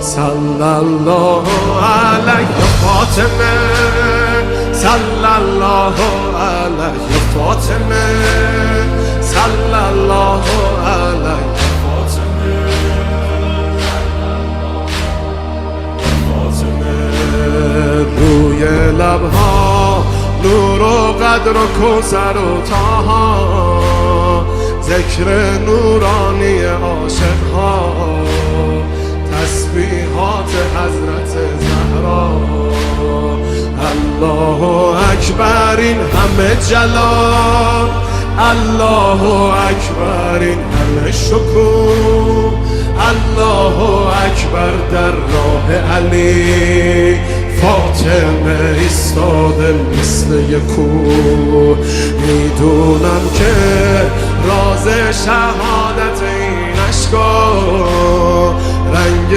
صلی الله علیه فاطمه، صلی الله علیه فاطمه، صلی الله علیه فاطمه. روی لبها نور و قدر و کوثر و طه، ذکر نورانی عاشقها، تسبیحات حضرت زهرا. الله اکبر این همه جلال، الله اکبر این همه شکوه، الله اکبر در راه علی فاطمه ایستاده مثل یک کوه. میدونم که راز شهادت این اشکا رنگ